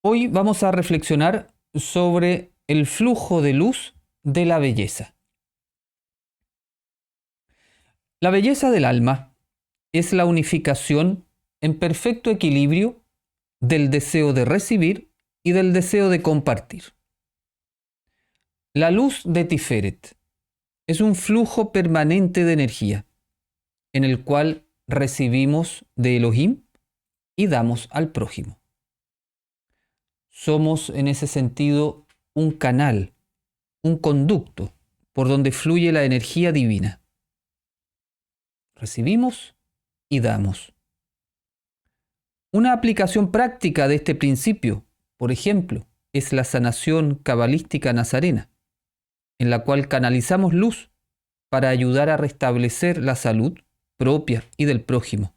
Hoy vamos a reflexionar sobre el flujo de luz de la belleza. La belleza del alma es la unificación en perfecto equilibrio del deseo de recibir y del deseo de compartir. La luz de Tiferet es un flujo permanente de energía en el cual recibimos de Elohim y damos al prójimo. Somos en ese sentido un canal, un conducto por donde fluye la energía divina. Recibimos y damos. Una aplicación práctica de este principio, por ejemplo, es la sanación cabalística nazarena, en la cual canalizamos luz para ayudar a restablecer la salud propia y del prójimo.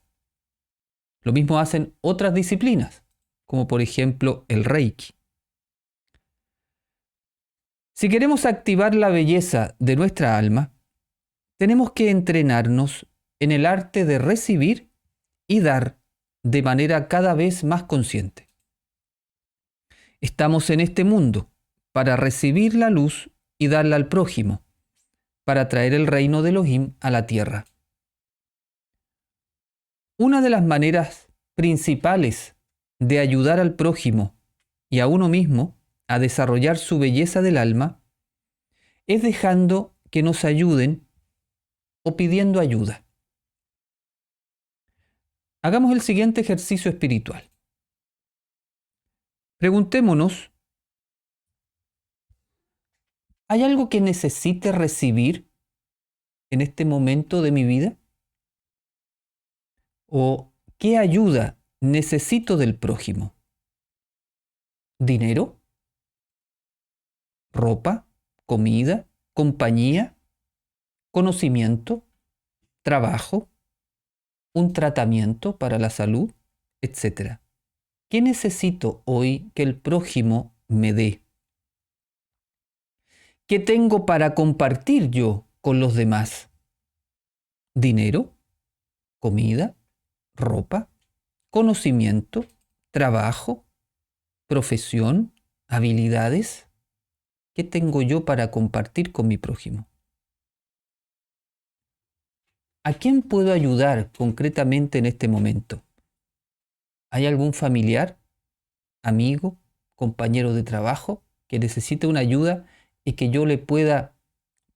Lo mismo hacen otras disciplinas, como por ejemplo el Reiki. Si queremos activar la belleza de nuestra alma, tenemos que entrenarnos en el arte de recibir y dar de manera cada vez más consciente. Estamos en este mundo para recibir la luz y darla al prójimo, para traer el reino de Elohim a la tierra. Una de las maneras principales de ayudar al prójimo y a uno mismo a desarrollar su belleza del alma es dejando que nos ayuden o pidiendo ayuda. Hagamos el siguiente ejercicio espiritual. Preguntémonos, ¿hay algo que necesite recibir en este momento de mi vida? ¿O qué ayuda necesito del prójimo? ¿Dinero? ¿Ropa? ¿Comida? ¿Compañía? ¿Conocimiento? ¿Trabajo? ¿Un tratamiento para la salud? Etcétera. ¿Qué necesito hoy que el prójimo me dé? ¿Qué tengo para compartir yo con los demás? ¿Dinero? ¿Comida? ¿Ropa? ¿Conocimiento? ¿Trabajo? ¿Profesión? ¿Habilidades? ¿Qué tengo yo para compartir con mi prójimo? ¿A quién puedo ayudar concretamente en este momento? ¿Hay algún familiar, amigo, compañero de trabajo que necesite una ayuda y que yo le pueda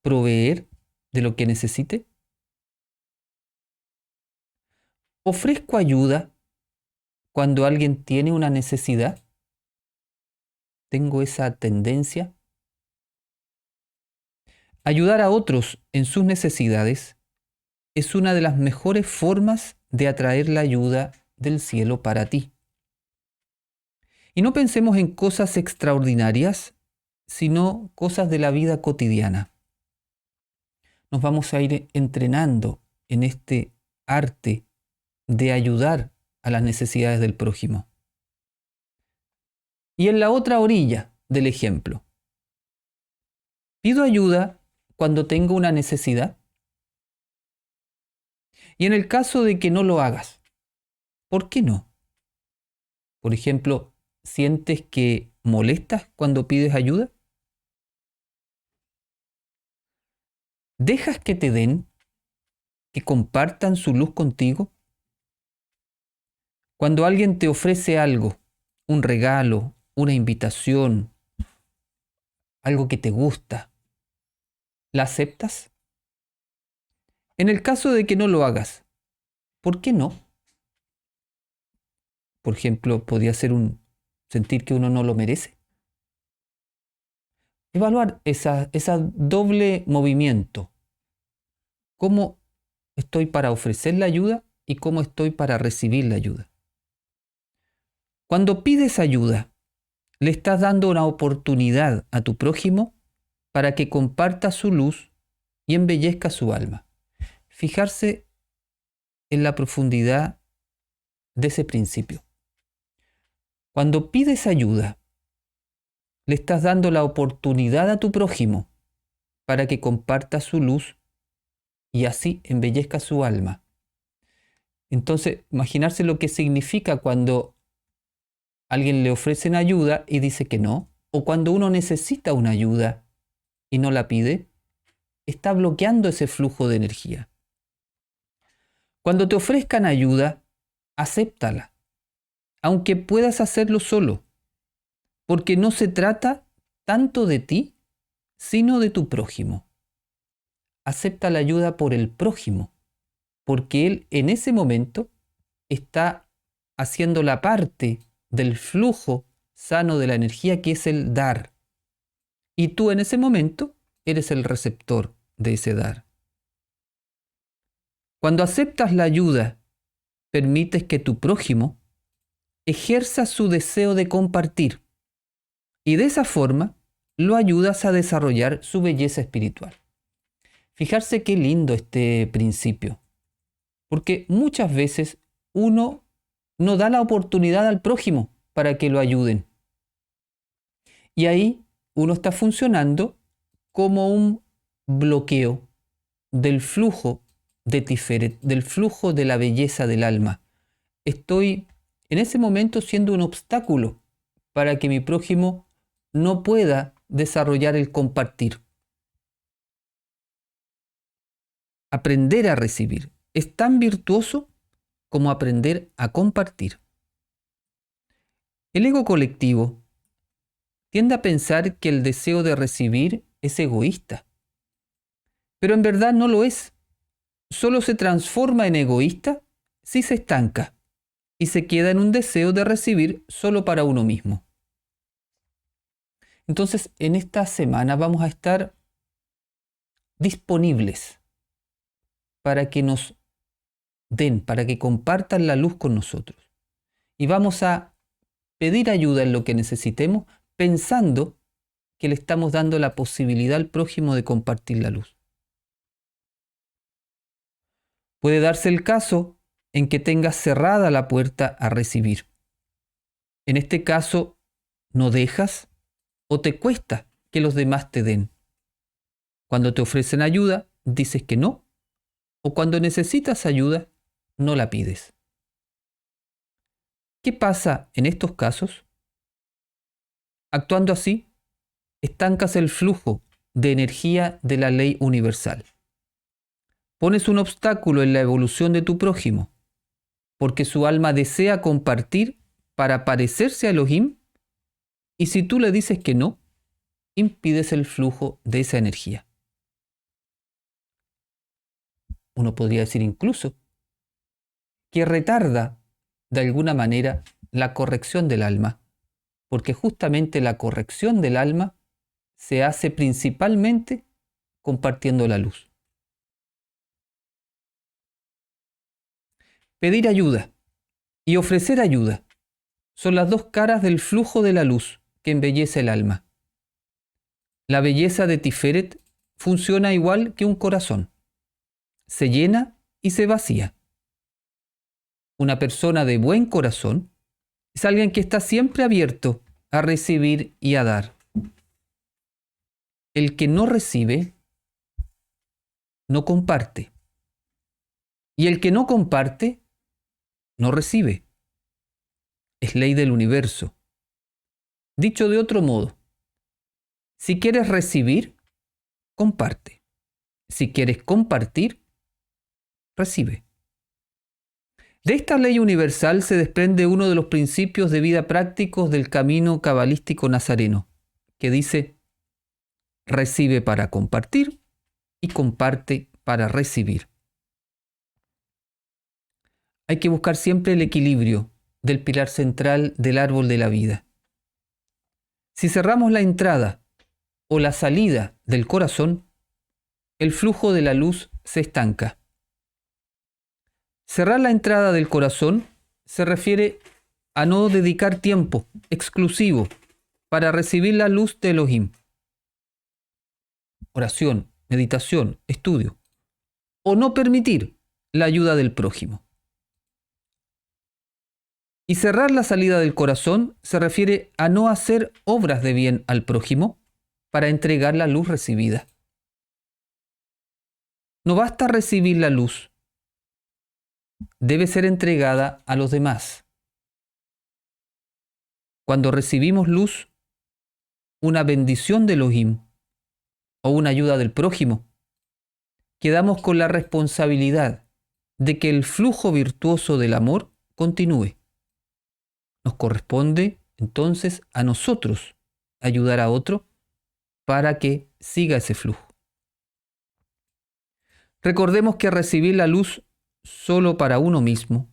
proveer de lo que necesite? ¿Ofrezco ayuda cuando alguien tiene una necesidad? ¿Tengo esa tendencia? Ayudar a otros en sus necesidades es una de las mejores formas de atraer la ayuda del cielo para ti. Y no pensemos en cosas extraordinarias, sino cosas de la vida cotidiana. Nos vamos a ir entrenando en este arte de ayudar a las necesidades del prójimo. Y en la otra orilla del ejemplo, pido ayuda cuando tengo una necesidad. Y en el caso de que no lo hagas, ¿por qué no? Por ejemplo, ¿sientes que molestas cuando pides ayuda? ¿Dejas que te den, que compartan su luz contigo? Cuando alguien te ofrece algo, un regalo, una invitación, algo que te gusta, ¿la aceptas? En el caso de que no lo hagas, ¿por qué no? Por ejemplo, podría ser sentir que uno no lo merece. Evaluar esa doble movimiento. ¿Cómo estoy para ofrecer la ayuda y cómo estoy para recibir la ayuda? Cuando pides ayuda, le estás dando una oportunidad a tu prójimo para que comparta su luz y embellezca su alma. Fijarse en la profundidad de ese principio. Cuando pides ayuda, le estás dando la oportunidad a tu prójimo para que comparta su luz y así embellezca su alma. Entonces, imaginarse lo que significa cuando alguien le ofrecen ayuda y dice que no, o cuando uno necesita una ayuda y no la pide, está bloqueando ese flujo de energía. Cuando te ofrezcan ayuda, acéptala, aunque puedas hacerlo solo, porque no se trata tanto de ti, sino de tu prójimo. Acepta la ayuda por el prójimo, porque él en ese momento está haciendo la parte del flujo sano de la energía que es el dar. Y tú en ese momento eres el receptor de ese dar. Cuando aceptas la ayuda, permites que tu prójimo ejerza su deseo de compartir y de esa forma lo ayudas a desarrollar su belleza espiritual. Fijarse qué lindo este principio, porque muchas veces uno no da la oportunidad al prójimo para que lo ayuden. Y ahí uno está funcionando como un bloqueo del flujo de Tiferet, del flujo de la belleza del alma. Estoy en ese momento siendo un obstáculo para que mi prójimo no pueda desarrollar el compartir. Aprender a recibir es tan virtuoso como aprender a compartir. El ego colectivo tiende a pensar que el deseo de recibir es egoísta, pero en verdad no lo es. Solo se transforma en egoísta si se estanca y se queda en un deseo de recibir solo para uno mismo. Entonces, en esta semana vamos a estar disponibles para que nos den, para que compartan la luz con nosotros. Y vamos a pedir ayuda en lo que necesitemos, pensando que le estamos dando la posibilidad al prójimo de compartir la luz. Puede darse el caso en que tengas cerrada la puerta a recibir. En este caso, no dejas o te cuesta que los demás te den. Cuando te ofrecen ayuda, dices que no, o cuando necesitas ayuda, no la pides. ¿Qué pasa en estos casos? Actuando así, estancas el flujo de energía de la ley universal. Pones un obstáculo en la evolución de tu prójimo, porque su alma desea compartir para parecerse a Elohim, y si tú le dices que no, impides el flujo de esa energía. Uno podría decir incluso que retarda de alguna manera la corrección del alma, porque justamente la corrección del alma se hace principalmente compartiendo la luz. Pedir ayuda y ofrecer ayuda son las dos caras del flujo de la luz que embellece el alma. La belleza de Tiferet funciona igual que un corazón. Se llena y se vacía. Una persona de buen corazón es alguien que está siempre abierto a recibir y a dar. El que no recibe, no comparte. Y el que no comparte, no recibe. Es ley del universo. Dicho de otro modo, si quieres recibir, comparte. Si quieres compartir, recibe. De esta ley universal se desprende uno de los principios de vida prácticos del camino cabalístico nazareno, que dice: recibe para compartir y comparte para recibir. Hay que buscar siempre el equilibrio del pilar central del árbol de la vida. Si cerramos la entrada o la salida del corazón, el flujo de la luz se estanca. Cerrar la entrada del corazón se refiere a no dedicar tiempo exclusivo para recibir la luz de Elohim. Oración, meditación, estudio. O no permitir la ayuda del prójimo. Y cerrar la salida del corazón se refiere a no hacer obras de bien al prójimo para entregar la luz recibida. No basta recibir la luz. Debe ser entregada a los demás. Cuando recibimos luz, una bendición de Elohim o una ayuda del prójimo, quedamos con la responsabilidad de que el flujo virtuoso del amor continúe. Nos corresponde entonces a nosotros ayudar a otro para que siga ese flujo. Recordemos que recibir la luz solo para uno mismo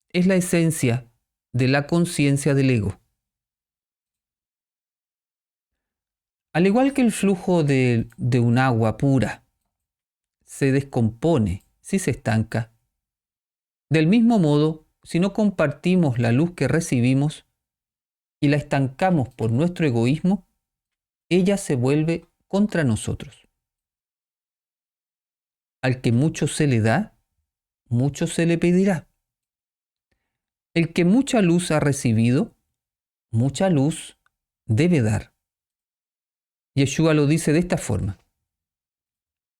es la esencia de la conciencia del ego. Al igual que el flujo de un agua pura se descompone si se estanca, del mismo modo, si no compartimos la luz que recibimos y la estancamos por nuestro egoísmo, ella se vuelve contra nosotros. Al que mucho se le da, mucho se le pedirá. El que mucha luz ha recibido, mucha luz debe dar. Yeshua lo dice de esta forma: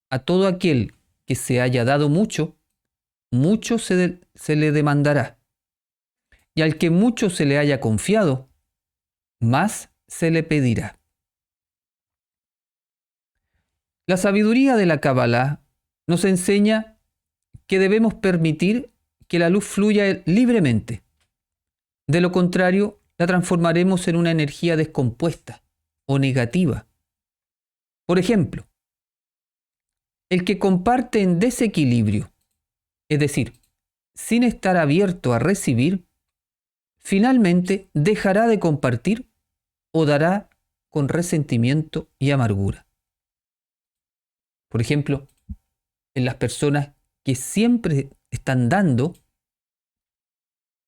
a todo aquel que se haya dado mucho, mucho se le demandará. Y al que mucho se le haya confiado, más se le pedirá. La sabiduría de la Kabbalah nos enseña que debemos permitir que la luz fluya libremente. De lo contrario, la transformaremos en una energía descompuesta o negativa. Por ejemplo, el que comparte en desequilibrio, es decir, sin estar abierto a recibir, finalmente dejará de compartir o dará con resentimiento y amargura. Por ejemplo, en las personas que siempre están dando,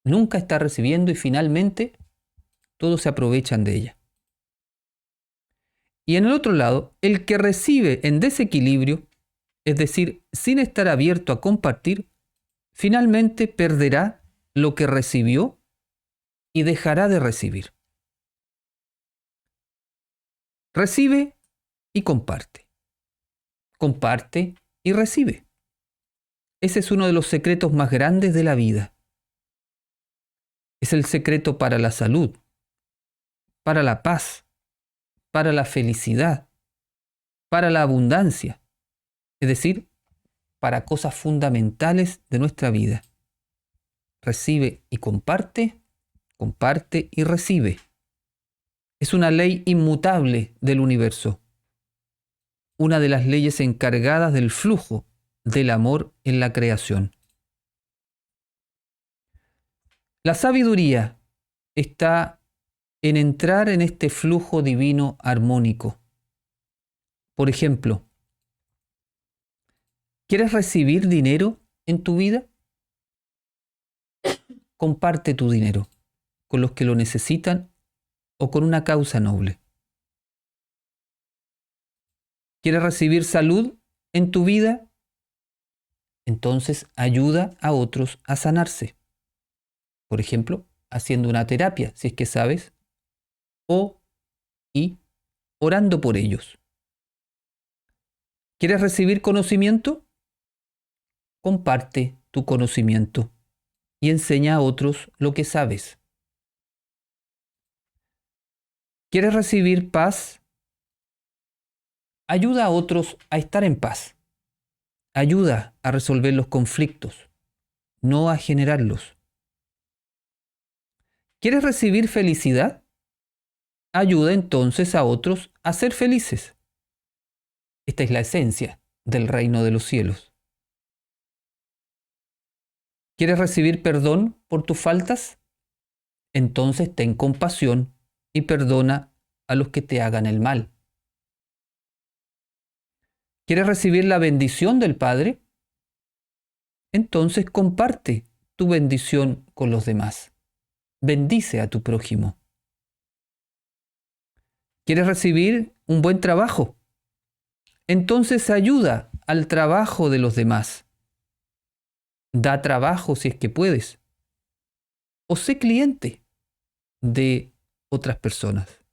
nunca está recibiendo y finalmente todos se aprovechan de ella. Y en el otro lado, el que recibe en desequilibrio, es decir, sin estar abierto a compartir, finalmente perderá lo que recibió y dejará de recibir. Recibe y comparte. Comparte y recibe. Ese es uno de los secretos más grandes de la vida. Es el secreto para la salud, para la paz, para la felicidad, para la abundancia, es decir, para cosas fundamentales de nuestra vida. Recibe y comparte, comparte y recibe. Es una ley inmutable del universo, una de las leyes encargadas del flujo del amor en la creación. La sabiduría está en entrar en este flujo divino armónico. Por ejemplo, ¿quieres recibir dinero en tu vida? Comparte tu dinero con los que lo necesitan o con una causa noble. ¿Quieres recibir salud en tu vida? Entonces ayuda a otros a sanarse. Por ejemplo, haciendo una terapia, si es que sabes, y orando por ellos. ¿Quieres recibir conocimiento? Comparte tu conocimiento y enseña a otros lo que sabes. ¿Quieres recibir paz? Ayuda a otros a estar en paz. Ayuda a resolver los conflictos, no a generarlos. ¿Quieres recibir felicidad? Ayuda entonces a otros a ser felices. Esta es la esencia del reino de los cielos. ¿Quieres recibir perdón por tus faltas? Entonces ten compasión y perdona a los que te hagan el mal. ¿Quieres recibir la bendición del Padre? Entonces comparte tu bendición con los demás. Bendice a tu prójimo. ¿Quieres recibir un buen trabajo? Entonces ayuda al trabajo de los demás. Da trabajo si es que puedes. O sé cliente de otras personas.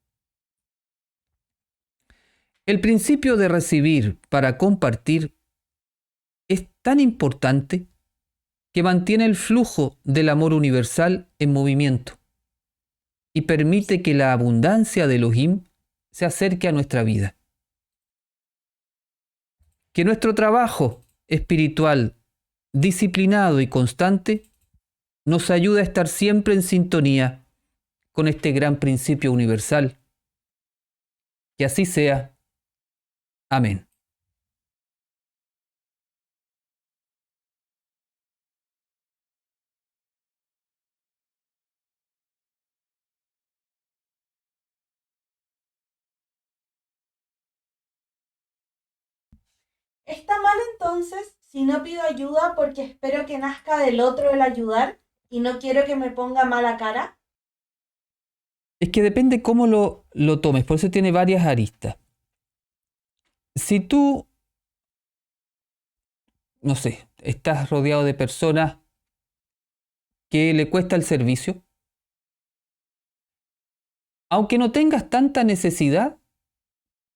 El principio de recibir para compartir es tan importante que mantiene el flujo del amor universal en movimiento. y permite que la abundancia de Elohim se acerque a nuestra vida. Que nuestro trabajo espiritual, disciplinado y constante, nos ayude a estar siempre en sintonía con este gran principio universal. Que así sea. Amén. ¿Está mal entonces si no pido ayuda porque espero que nazca del otro el ayudar y no quiero que me ponga mala cara? Es que depende cómo lo tomes, por eso tiene varias aristas. Si tú, no sé, estás rodeado de personas que le cuesta el servicio, aunque no tengas tanta necesidad,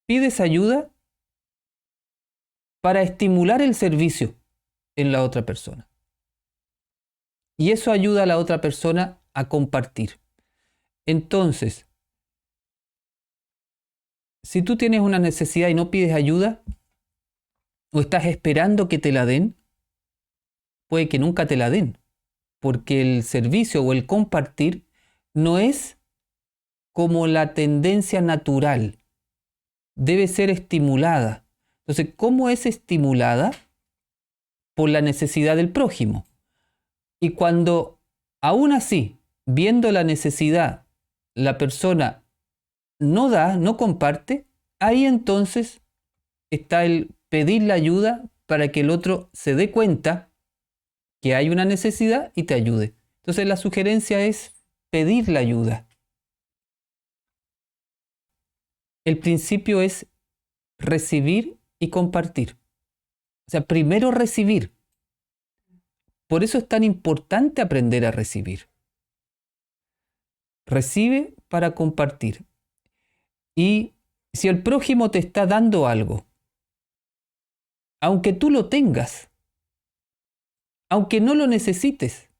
pides ayuda para estimular el servicio en la otra persona. Y eso ayuda a la otra persona a compartir. Entonces, si tú tienes una necesidad y no pides ayuda, o estás esperando que te la den, puede que nunca te la den, porque el servicio o el compartir no es como la tendencia natural, debe ser estimulada. Entonces, ¿cómo es estimulada? Por la necesidad del prójimo. Y cuando, aún así, viendo la necesidad, la persona no da, no comparte, ahí entonces está el pedir la ayuda para que el otro se dé cuenta que hay una necesidad y te ayude. Entonces la sugerencia es pedir la ayuda. El principio es recibir y compartir. O sea, primero recibir. Por eso es tan importante aprender a recibir. Recibe para compartir. Y si el prójimo te está dando algo, aunque tú lo tengas, aunque no lo necesites,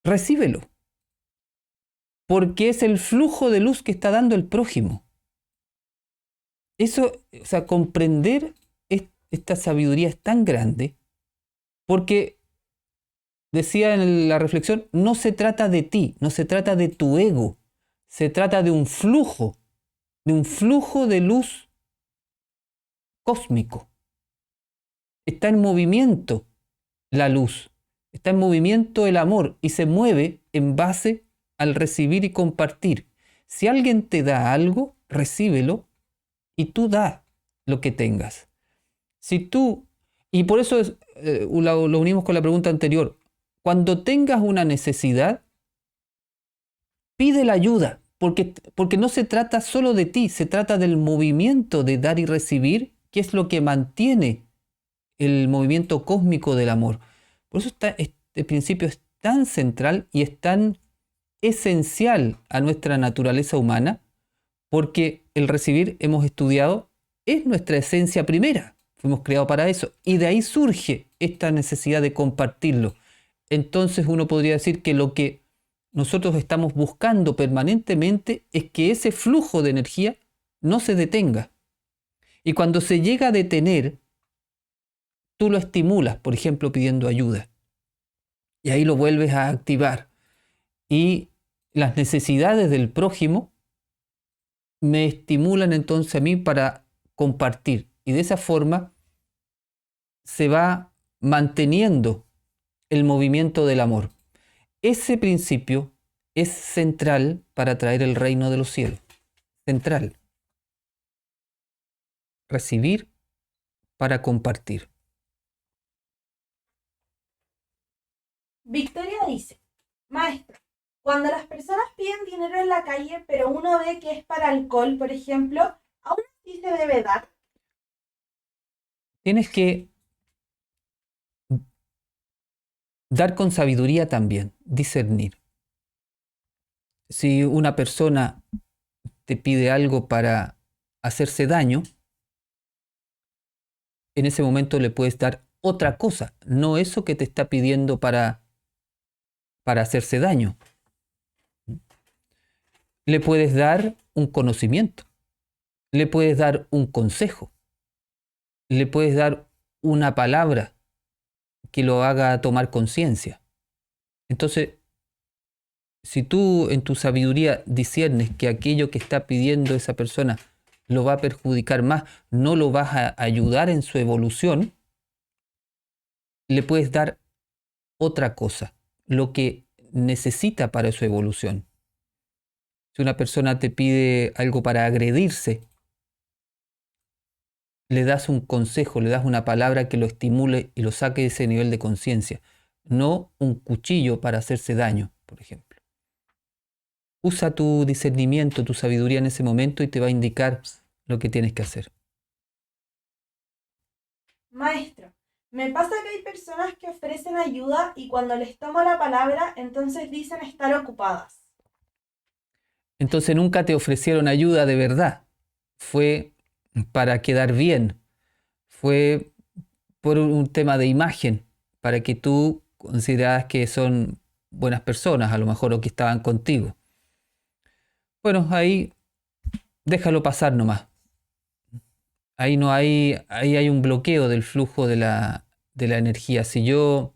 recíbelo. Porque es el flujo de luz que está dando el prójimo. Eso, o sea, comprender esta sabiduría es tan grande, porque decía en la reflexión, no se trata de ti, no se trata de tu ego, se trata de un flujo de luz cósmico. Está en movimiento la luz, está en movimiento el amor y se mueve en base al recibir y compartir. Si alguien te da algo, recíbelo y tú da lo que tengas. Si tú, y por eso lo unimos con la pregunta anterior, cuando tengas una necesidad, pide la ayuda, porque no se trata solo de ti, se trata del movimiento de dar y recibir, que es lo que mantiene el movimiento cósmico del amor. Por eso este principio es tan central y es tan esencial a nuestra naturaleza humana, porque el recibir, hemos estudiado, es nuestra esencia primera. Fuimos creados para eso. Y de ahí surge esta necesidad de compartirlo. Entonces uno podría decir que lo que nosotros estamos buscando permanentemente es que ese flujo de energía no se detenga. Y cuando se llega a detener, tú lo estimulas, por ejemplo, pidiendo ayuda. Y ahí lo vuelves a activar. Y las necesidades del prójimo me estimulan entonces a mí para compartir. Y de esa forma se va manteniendo el movimiento del amor. Ese principio es central para traer el reino de los cielos. Central. Recibir para compartir. Victoria dice, maestro, cuando las personas piden dinero en la calle, pero uno ve que es para alcohol, por ejemplo, ¿aún así se debe dar? Tienes que dar con sabiduría también, discernir. Si una persona te pide algo para hacerse daño, en ese momento le puedes dar otra cosa, no eso que te está pidiendo para hacerse daño. Le puedes dar un conocimiento, le puedes dar un consejo, le puedes dar una palabra que lo haga tomar conciencia. Entonces, si tú en tu sabiduría disiernes que aquello que está pidiendo esa persona lo va a perjudicar más, no lo vas a ayudar en su evolución, le puedes dar otra cosa, lo que necesita para su evolución. Si una persona te pide algo para agredirse, le das un consejo, le das una palabra que lo estimule y lo saque de ese nivel de conciencia, no un cuchillo para hacerse daño, por ejemplo. Usa tu discernimiento, tu sabiduría en ese momento y te va a indicar lo que tienes que hacer. Maestro, me pasa que hay personas que ofrecen ayuda y cuando les tomo la palabra, entonces dicen estar ocupadas. Entonces nunca te ofrecieron ayuda de verdad. Fue para quedar bien. Fue por un tema de imagen, para que tú consideraras que son buenas personas, a lo mejor, o que estaban contigo. Bueno, ahí déjalo pasar nomás. Ahí hay un bloqueo del flujo de la energía. Si yo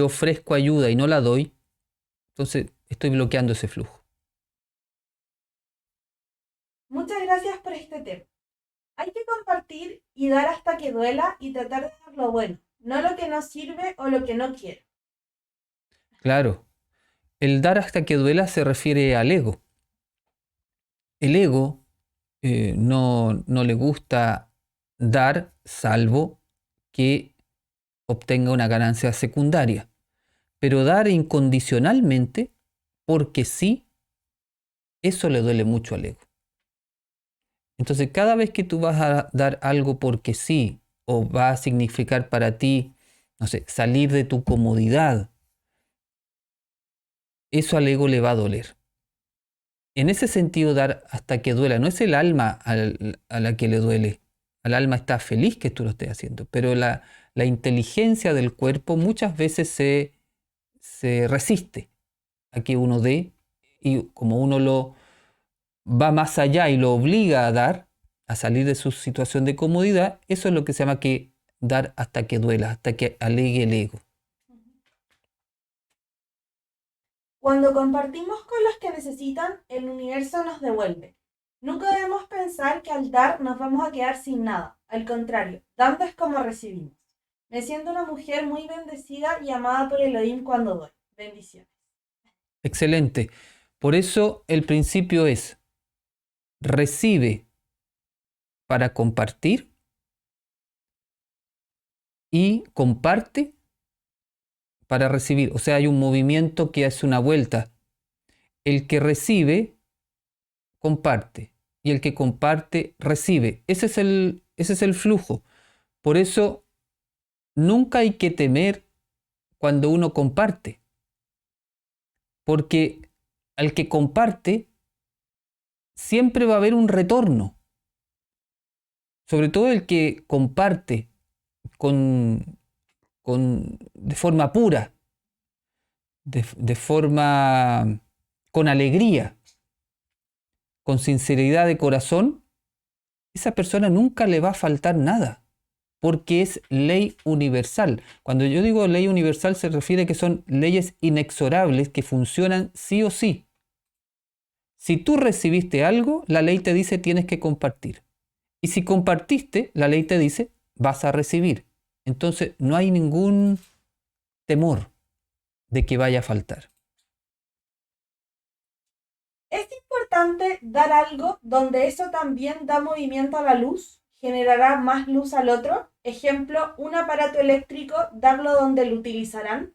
ofrezco ayuda y no la doy, entonces estoy bloqueando ese flujo. Muchas gracias por este tema. Hay que compartir y dar hasta que duela y tratar de dar lo bueno, no lo que no sirve o lo que no quiero. Claro, el dar hasta que duela se refiere al ego. El ego no le gusta dar salvo que obtenga una ganancia secundaria. Pero dar incondicionalmente, porque sí, eso le duele mucho al ego. Entonces, cada vez que tú vas a dar algo porque sí, o va a significar para ti, no sé, salir de tu comodidad, eso al ego le va a doler. En ese sentido, dar hasta que duela, no es el alma a la que le duele. Al alma está feliz que tú lo estés haciendo, pero la inteligencia del cuerpo muchas veces se resiste a que uno dé, y como uno lo va más allá y lo obliga a dar, a salir de su situación de comodidad, eso es lo que se llama que dar hasta que duela, hasta que alegue el ego. Cuando compartimos con los que necesitan, el universo nos devuelve. Nunca debemos pensar que al dar nos vamos a quedar sin nada. Al contrario, dando es como recibimos. Me siento una mujer muy bendecida y amada por Elohim cuando doy. Bendiciones. Excelente. Por eso el principio es: recibe para compartir y comparte para recibir. O sea, hay un movimiento que hace una vuelta. El que recibe, comparte. Y el que comparte, recibe. Ese es el flujo. Por eso, nunca hay que temer cuando uno comparte. Porque al que comparte, siempre va a haber un retorno. Sobre todo el que comparte de forma pura, de forma con alegría, con sinceridad de corazón, esa persona nunca le va a faltar nada, porque es ley universal. Cuando yo digo ley universal se refiere a que son leyes inexorables que funcionan sí o sí. Si tú recibiste algo, la ley te dice tienes que compartir. Y si compartiste, la ley te dice vas a recibir. Entonces no hay ningún temor de que vaya a faltar. Es importante dar algo donde eso también da movimiento a la luz, generará más luz al otro. Ejemplo, un aparato eléctrico, darlo donde lo utilizarán.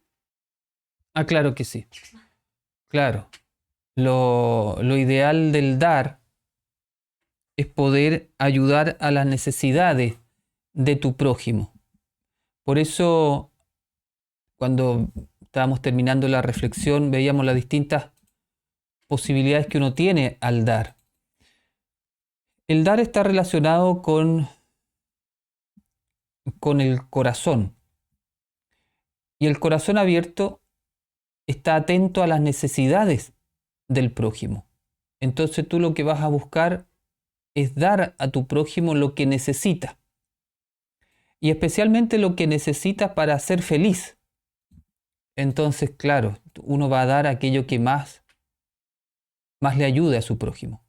Ah, claro que sí. Claro. Lo ideal del dar es poder ayudar a las necesidades de tu prójimo. Por eso, cuando estábamos terminando la reflexión, veíamos las distintas posibilidades que uno tiene al dar. El dar está relacionado con el corazón. Y el corazón abierto está atento a las necesidades del prójimo. entonces tú lo que vas a buscar es dar a tu prójimo lo que necesita. Y especialmente lo que necesita para ser feliz. Entonces, claro, uno va a dar aquello que más le ayude a su prójimo.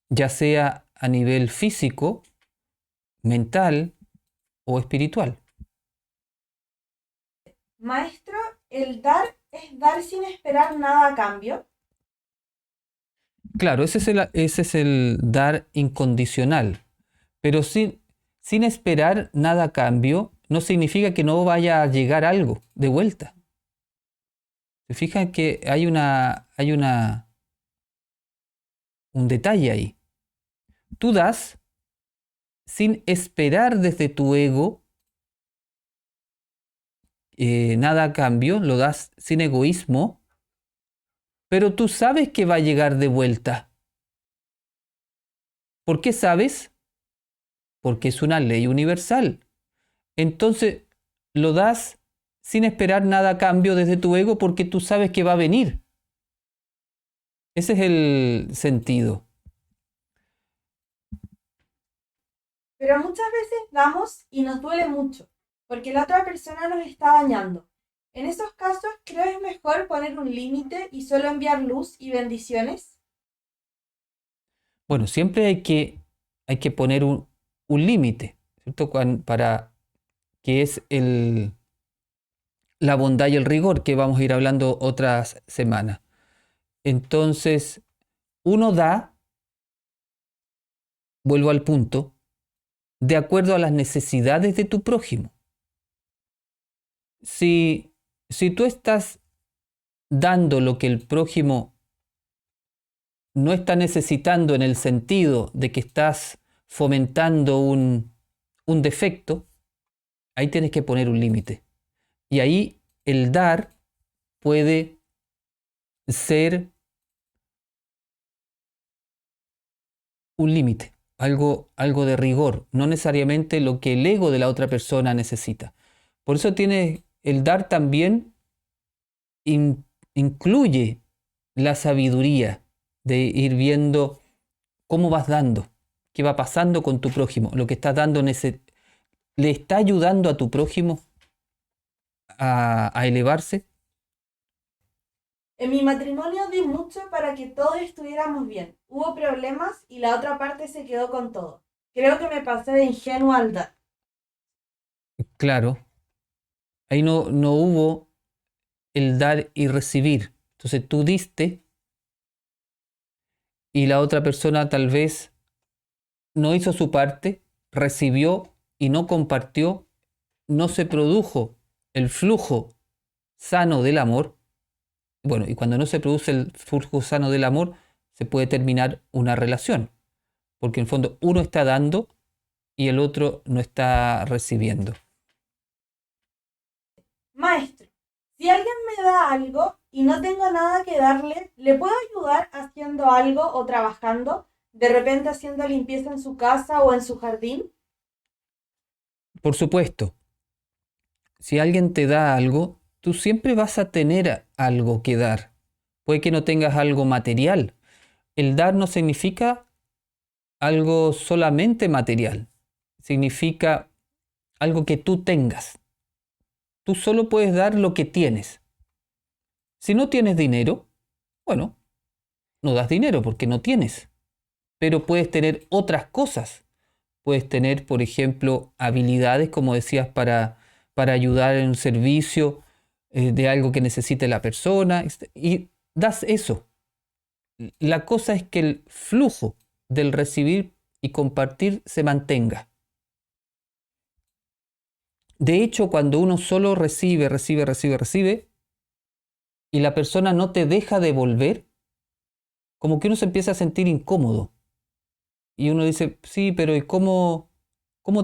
Ya sea a nivel físico, mental o espiritual. Maestro, ¿el dar es dar sin esperar nada a cambio? Claro, ese es el dar incondicional. Pero sin esperar nada a cambio, no significa que no vaya a llegar algo de vuelta. ¿Se fijan que hay un detalle ahí? Tú das sin esperar desde tu ego nada a cambio, lo das sin egoísmo, pero tú sabes que va a llegar de vuelta. ¿Por qué sabes? Porque es una ley universal. Entonces lo das sin esperar nada a cambio desde tu ego porque tú sabes que va a venir. Ese es el sentido. Pero muchas veces damos y nos duele mucho, porque la otra persona nos está dañando. En esos casos, creo que es mejor poner un límite y solo enviar luz y bendiciones. Bueno, siempre hay que poner un límite, ¿cierto? Para que es la bondad y el rigor que vamos a ir hablando otras semanas. Entonces, uno da, vuelvo al punto, de acuerdo a las necesidades de tu prójimo. Si tú estás dando lo que el prójimo no está necesitando en el sentido de que estás fomentando un defecto, ahí tienes que poner un límite. Y ahí el dar puede ser un límite, algo de rigor, no necesariamente lo que el ego de la otra persona necesita. Por eso el dar también incluye la sabiduría de ir viendo cómo vas dando, qué va pasando con tu prójimo, lo que estás dando le está ayudando a tu prójimo a elevarse. En mi matrimonio di mucho para que todos estuviéramos bien. Hubo problemas y la otra parte se quedó con todo. Creo que me pasé de ingenua al dar. Claro, ahí no hubo el dar y recibir. Entonces tú diste y la otra persona tal vez no hizo su parte, recibió y no compartió, no se produjo el flujo sano del amor. Bueno, y cuando no se produce el flujo sano del amor, se puede terminar una relación, porque en el fondo uno está dando y el otro no está recibiendo. Maestro, si alguien me da algo y no tengo nada que darle, ¿le puedo ayudar haciendo algo o trabajando? De repente haciendo limpieza en su casa o en su jardín. Por supuesto, si alguien te da algo, tú siempre vas a tener algo que dar. Puede que no tengas algo material. El dar no significa algo solamente material. Significa algo que tú tengas. Tú solo puedes dar lo que tienes. Si no tienes dinero, bueno, no das dinero porque no tienes. Pero puedes tener otras cosas. Puedes tener, por ejemplo, habilidades, como decías, para ayudar en un servicio de algo que necesite la persona. Y das eso. La cosa es que el flujo del recibir y compartir se mantenga. De hecho, cuando uno solo recibe y la persona no te deja devolver, como que uno se empieza a sentir incómodo. Y uno dice, sí, pero ¿y cómo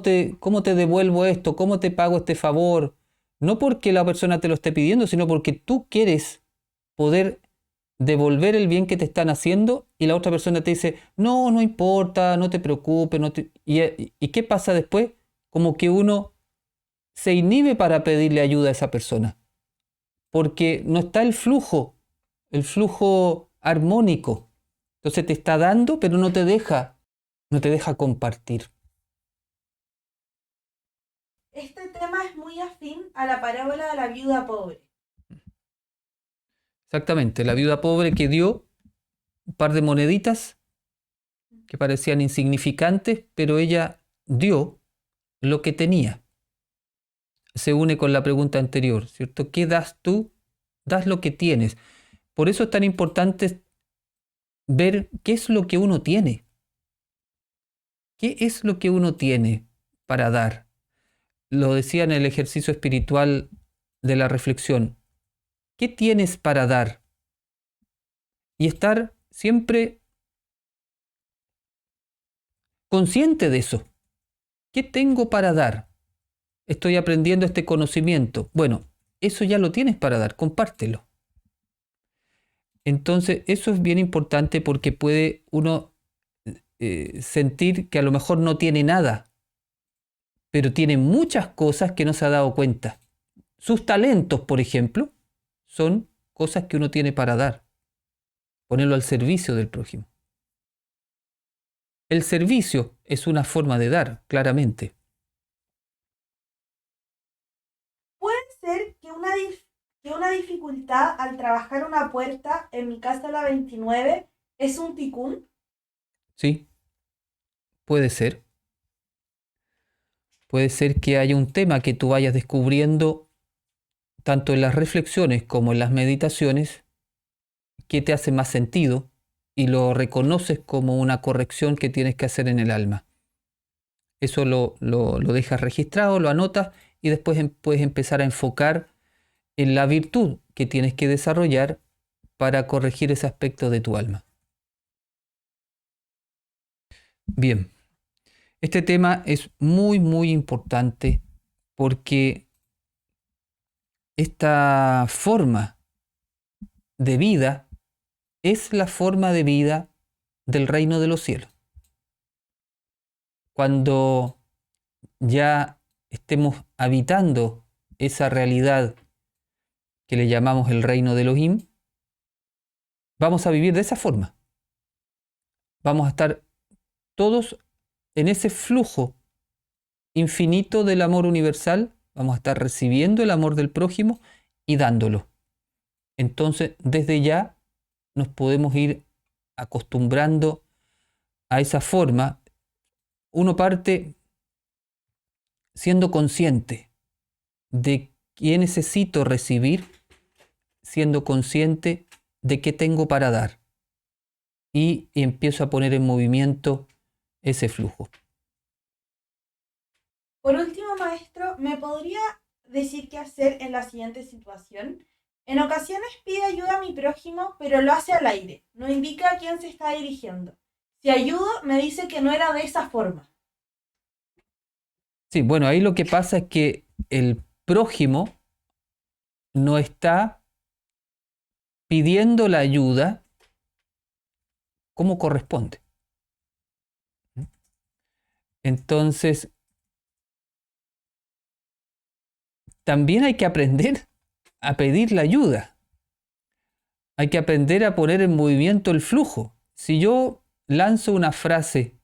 te devuelvo esto? ¿Cómo te pago este favor? No porque la persona te lo esté pidiendo, sino porque tú quieres poder devolver el bien que te están haciendo y la otra persona te dice, no importa, no te preocupes. ¿Y qué pasa después? Como que uno se inhibe para pedirle ayuda a esa persona. Porque no está el flujo armónico. Entonces te está dando, pero no te deja compartir. Este tema es muy afín a la parábola de la viuda pobre. Exactamente, la viuda pobre que dio un par de moneditas que parecían insignificantes, pero ella dio lo que tenía. Se une con la pregunta anterior, ¿cierto? ¿Qué das tú? Das lo que tienes. Por eso es tan importante ver qué es lo que uno tiene. ¿Qué es lo que uno tiene para dar? Lo decía en el ejercicio espiritual de la reflexión. ¿Qué tienes para dar? Y estar siempre consciente de eso. ¿Qué tengo para dar? Estoy aprendiendo este conocimiento. Bueno, eso ya lo tienes para dar, compártelo. Entonces, eso es bien importante porque puede uno sentir que a lo mejor no tiene nada, pero tiene muchas cosas que no se ha dado cuenta. Sus talentos, por ejemplo, son cosas que uno tiene para dar. Ponerlo al servicio del prójimo. El servicio es una forma de dar, claramente. Puede ser que una dificultad al trabajar una puerta, en mi casa la 29, es un ticún. ¿Sí? Puede ser. Puede ser que haya un tema que tú vayas descubriendo tanto en las reflexiones como en las meditaciones que te hace más sentido y lo reconoces como una corrección que tienes que hacer en el alma. Eso lo dejas registrado, lo anotas y después puedes empezar a enfocar en la virtud que tienes que desarrollar para corregir ese aspecto de tu alma. Bien, este tema es muy, muy importante porque esta forma de vida es la forma de vida del reino de los cielos. Cuando ya estemos habitando esa realidad que le llamamos el reino de Elohim, vamos a vivir de esa forma. Vamos a estar todos en ese flujo infinito del amor universal, vamos a estar recibiendo el amor del prójimo y dándolo. Entonces, desde ya nos podemos ir acostumbrando a esa forma. Uno parte siendo consciente de qué necesito recibir, siendo consciente de qué tengo para dar. Y empiezo a poner en movimiento ese flujo. Por último, maestro, ¿me podría decir qué hacer en la siguiente situación? En ocasiones pide ayuda a mi prójimo, pero lo hace al aire. No indica a quién se está dirigiendo. Si ayudo, me dice que no era de esa forma. Sí, bueno, ahí lo que pasa es que el prójimo no está pidiendo la ayuda como corresponde. Entonces, también hay que aprender a pedir la ayuda. Hay que aprender a poner en movimiento el flujo. Si yo lanzo una frase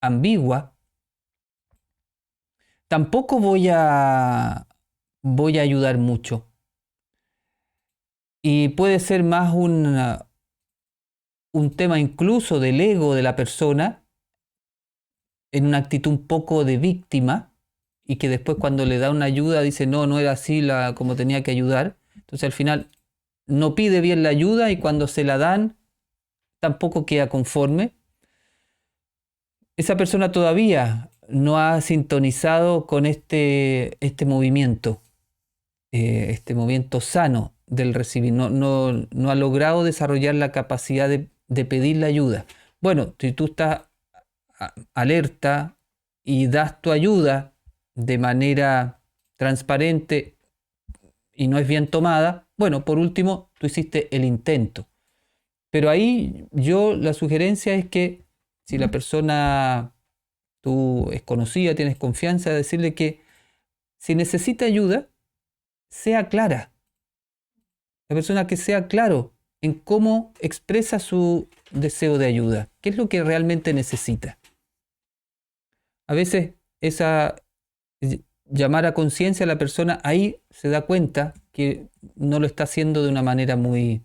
ambigua, tampoco voy a ayudar mucho. Y puede ser más un tema incluso del ego de la persona, en una actitud un poco de víctima, y que después cuando le da una ayuda dice, no era así como tenía que ayudar. Entonces al final no pide bien la ayuda y cuando se la dan tampoco queda conforme. Esa persona todavía no ha sintonizado con este movimiento sano del recibir. No ha logrado desarrollar la capacidad de pedir la ayuda. Bueno, si tú estás alerta y das tu ayuda de manera transparente y no es bien tomada, bueno, por último, tú hiciste el intento. Pero ahí la sugerencia es que si la persona tú es conocida, tienes confianza, decirle que si necesita ayuda, sea clara. La persona que sea claro en cómo expresa su deseo de ayuda, qué es lo que realmente necesita. A veces llamar a conciencia a la persona, ahí se da cuenta que no lo está haciendo de una manera muy,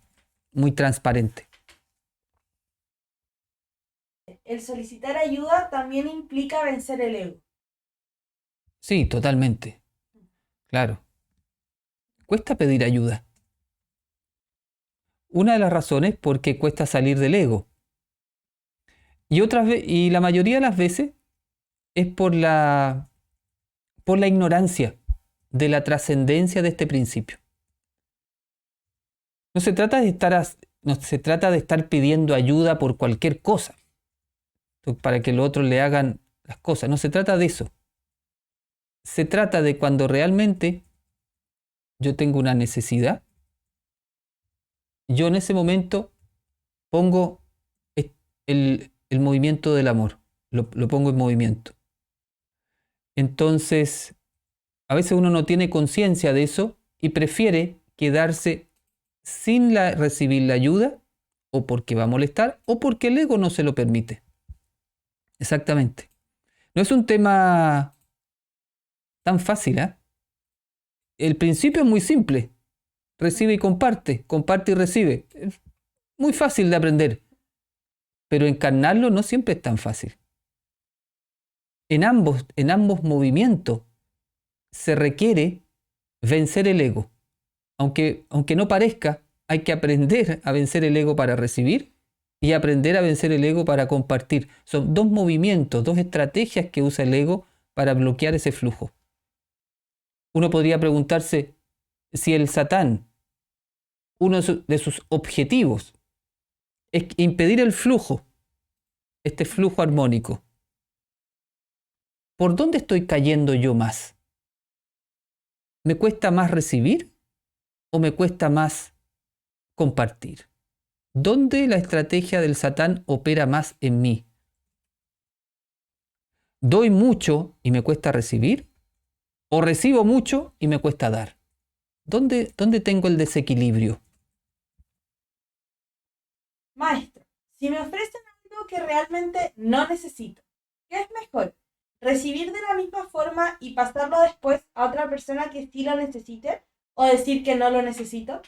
muy transparente. El solicitar ayuda también implica vencer el ego. Sí, totalmente. Claro. Cuesta pedir ayuda. Una de las razones porque cuesta salir del ego. Y la mayoría de las veces es por la ignorancia de la trascendencia de este principio. No se trata de estar pidiendo ayuda por cualquier cosa, para que los otros le hagan las cosas. No se trata de eso. Se trata de cuando realmente yo tengo una necesidad, yo en ese momento pongo el movimiento del amor, lo pongo en movimiento. Entonces, a veces uno no tiene conciencia de eso y prefiere quedarse sin recibir la ayuda, o porque va a molestar, o porque el ego no se lo permite. Exactamente. No es un tema tan fácil, ¿eh? El principio es muy simple. Recibe y comparte, comparte y recibe. Es muy fácil de aprender, pero encarnarlo no siempre es tan fácil. En ambos movimientos se requiere vencer el ego. Aunque no parezca, hay que aprender a vencer el ego para recibir y aprender a vencer el ego para compartir. Son dos movimientos, dos estrategias que usa el ego para bloquear ese flujo. Uno podría preguntarse si el Satán, uno de sus objetivos, es impedir el flujo, este flujo armónico. ¿Por dónde estoy cayendo yo más? ¿Me cuesta más recibir o me cuesta más compartir? ¿Dónde la estrategia del Satán opera más en mí? ¿Doy mucho y me cuesta recibir? ¿O recibo mucho y me cuesta dar? ¿Dónde tengo el desequilibrio? Maestro, si me ofrecen algo que realmente no necesito, ¿qué es mejor? ¿Recibir de la misma forma y pasarlo después a otra persona que sí lo necesite? ¿O decir que no lo necesito?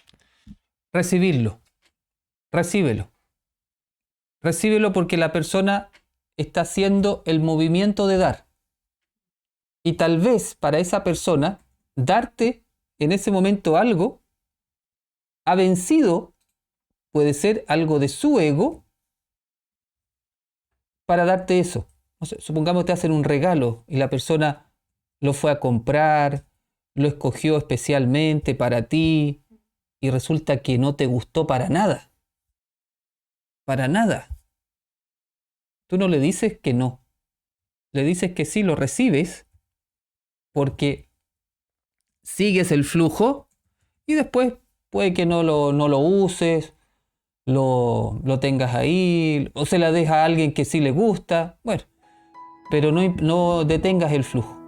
Recibirlo. Recíbelo. Recíbelo porque la persona está haciendo el movimiento de dar. Y tal vez para esa persona, darte en ese momento algo ha vencido, puede ser algo de su ego, para darte eso. O sea, supongamos que te hacen un regalo y la persona lo fue a comprar, lo escogió especialmente para ti y resulta que no te gustó para nada. Para nada. Tú no le dices que no. Le dices que sí, lo recibes porque sigues el flujo y después puede que no lo uses, lo tengas ahí, o se la dejas a alguien que sí le gusta. Bueno, pero no detengas el flujo.